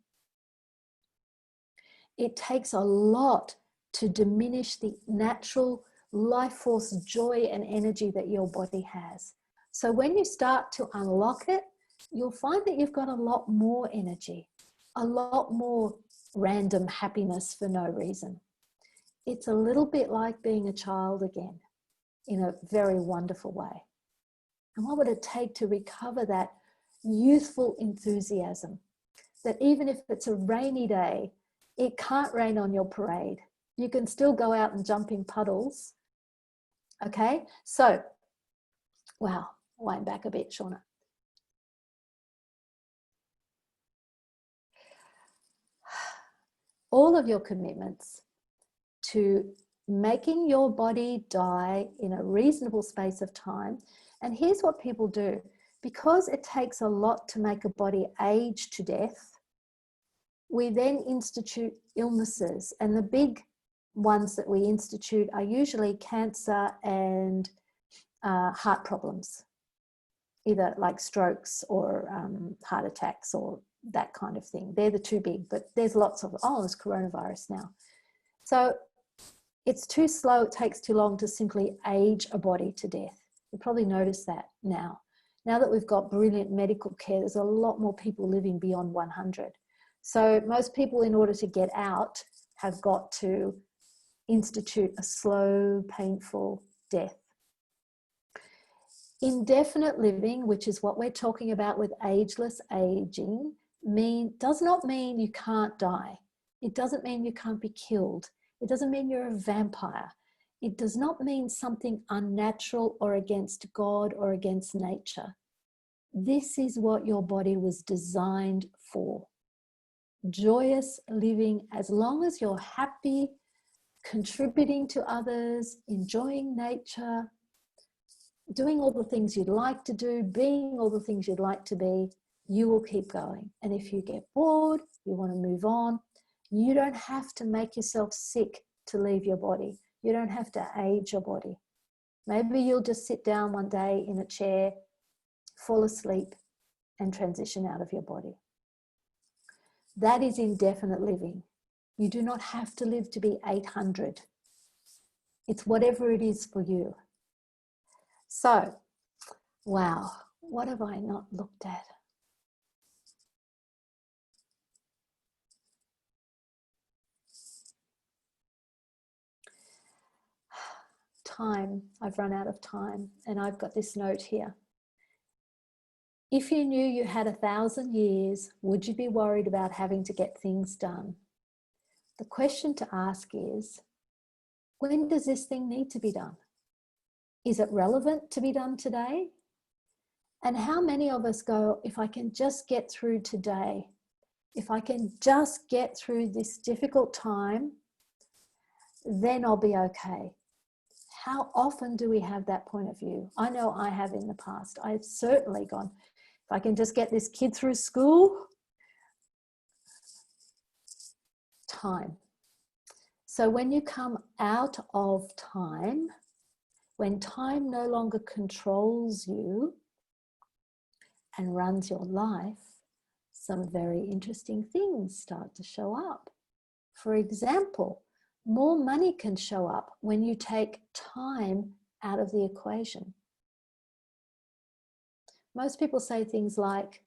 It takes a lot to diminish the natural life force, joy and energy that your body has. So when you start to unlock it, you'll find that you've got a lot more energy, a lot more random happiness for no reason. It's a little bit like being a child again in a very wonderful way. And what would it take to recover that youthful enthusiasm? That even if it's a rainy day, it can't rain on your parade. You can still go out and jump in puddles. Okay, so, wow, wind back a bit, Shauna. All of your commitments to making your body die in a reasonable space of time. And here's what people do. Because it takes a lot to make a body age to death, we then institute illnesses, and the big ones that we institute are usually cancer and heart problems, either like strokes or heart attacks or that kind of thing. They're the two big, but there's lots of, there's coronavirus now. So it's too slow, it takes too long to simply age a body to death. You probably notice that now. Now that we've got brilliant medical care, there's a lot more people living beyond 100. So most people, in order to get out, have got to institute a slow, painful death. Indefinite living, which is what we're talking about with ageless aging, does not mean you can't die. It doesn't mean you can't be killed. It doesn't mean you're a vampire. It does not mean something unnatural or against God or against nature. This is what your body was designed for. Joyous living, as long as you're happy, contributing to others, enjoying nature, doing all the things you'd like to do, being all the things you'd like to be, you will keep going. And if you get bored, you want to move on, you don't have to make yourself sick to leave your body. You don't have to age your body. Maybe you'll just sit down one day in a chair, fall asleep, and transition out of your body. That is indefinite living. You do not have to live to be 800. It's whatever it is for you. So, wow, what have I not looked at? Time. I've run out of time, and I've got this note here. If you knew you had 1,000 years, would you be worried about having to get things done? The question to ask is, when does this thing need to be done? Is it relevant to be done today? And how many of us go, if I can just get through today, if I can just get through this difficult time, then I'll be okay. How often do we have that point of view? I know I have in the past. I've certainly gone, if I can just get this kid through school, time. So when you come out of time, when time no longer controls you and runs your life, some very interesting things start to show up. For example, more money can show up when you take time out of the equation. Most people say things like,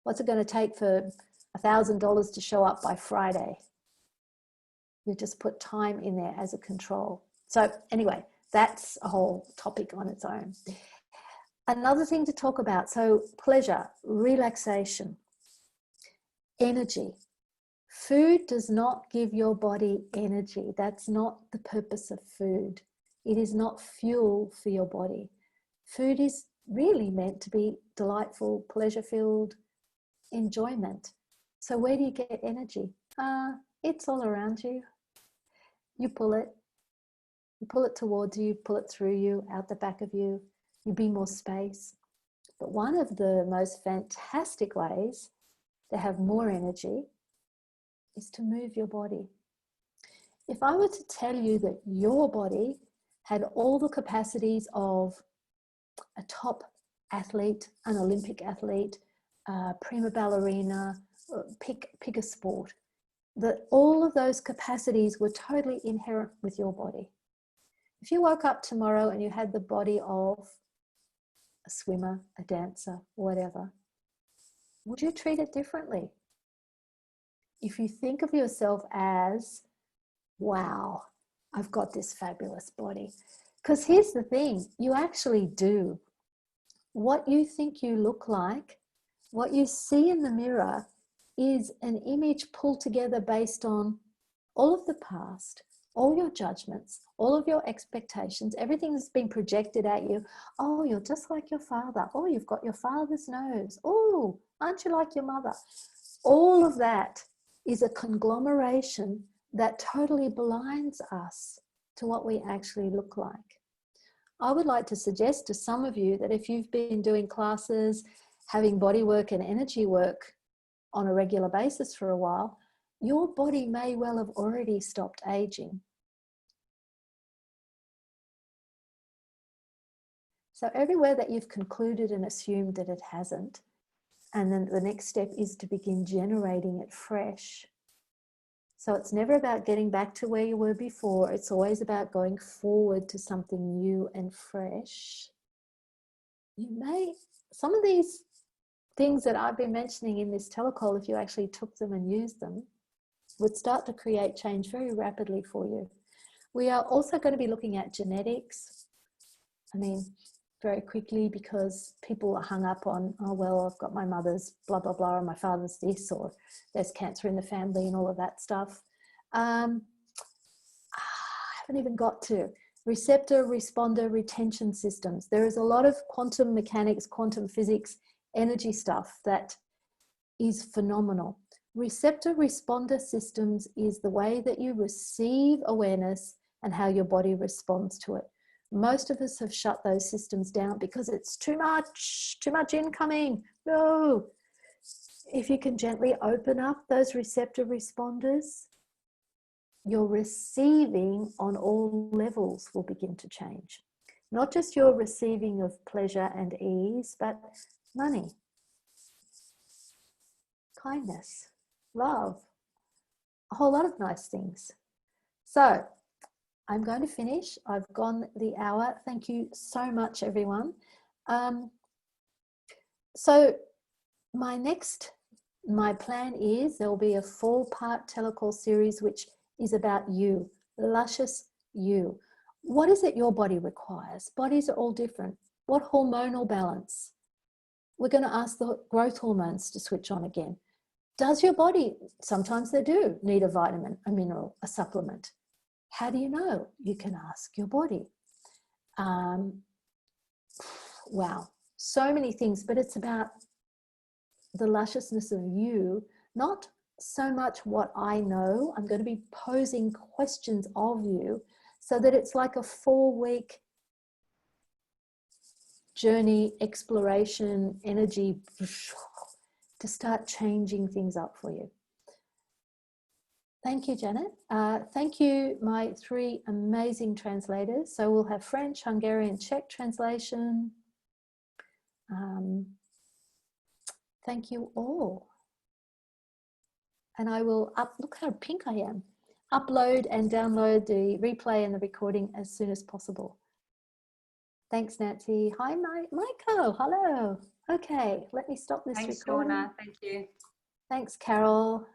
what's it going to take for $1,000 to show up by Friday? You just put time in there as a control. So anyway, that's a whole topic on its own. Another thing to talk about, so pleasure, relaxation, energy. Food does not give your body energy. That's not the purpose of food. It is not fuel for your body. Food is really meant to be delightful, pleasure-filled enjoyment. So where do you get energy? It's all around you. You pull it towards you, pull it through you, out the back of you. You be more space. But one of the most fantastic ways to have more energy is to move your body. If I were to tell you that your body had all the capacities of a top athlete, an Olympic athlete, prima ballerina, pick a sport, that all of those capacities were totally inherent with your body. If you woke up tomorrow and you had the body of a swimmer, a dancer, whatever, would you treat it differently? If you think of yourself as, wow, I've got this fabulous body. Because here's the thing, you actually do. What you think you look like, what you see in the mirror is an image pulled together based on all of the past, all your judgments, all of your expectations, everything that's been projected at you. Oh, you're just like your father. Oh, you've got your father's nose. Oh, aren't you like your mother? All of that is a conglomeration that totally blinds us to what we actually look like. I would like to suggest to some of you that if you've been doing classes, having body work and energy work on a regular basis for a while, your body may well have already stopped aging. So everywhere that you've concluded and assumed that it hasn't, and then the next step is to begin generating it fresh. So it's never about getting back to where you were before. It's always about going forward to something new and fresh. You may, some of these things that I've been mentioning in this telecall, if you actually took them and used them, would start to create change very rapidly for you. We are also going to be looking at genetics. I mean, very quickly, because people are hung up on, oh, well, I've got my mother's blah, blah, blah, or my father's this, or there's cancer in the family and all of that stuff. I haven't even got to receptor, responder, retention systems. There is a lot of quantum mechanics, quantum physics, energy stuff that is phenomenal. Receptor responder systems is the way that you receive awareness and how your body responds to it. Most of us have shut those systems down because it's too much incoming. No. If you can gently open up those receptor responders, your receiving on all levels will begin to change. Not just your receiving of pleasure and ease, but money, kindness, love, a whole lot of nice things. So I'm going to finish. I've gone the hour. Thank you so much, everyone. So my plan is there will be a 4-part telecall series, which is about you, luscious you. What is it your body requires? Bodies are all different. What hormonal balance? We're going to ask the growth hormones to switch on again. Does your body, sometimes they do need a vitamin, a mineral, a supplement. How do you know? You can ask your body. Wow, so many things, but it's about the lusciousness of you, not so much what I know. I'm going to be posing questions of you so that it's like a 4-week journey, exploration, energy to start changing things up for you. Thank you, Janet. Thank you, my 3 amazing translators. So we'll have French, Hungarian, Czech translation. Thank you all. And I will look how pink I am, upload and download the replay and the recording as soon as possible. Thanks, Nancy. Hi, Michael. Hello. Okay, let me stop this recording. Thanks, Shauna. Thank you. Thanks, Carol.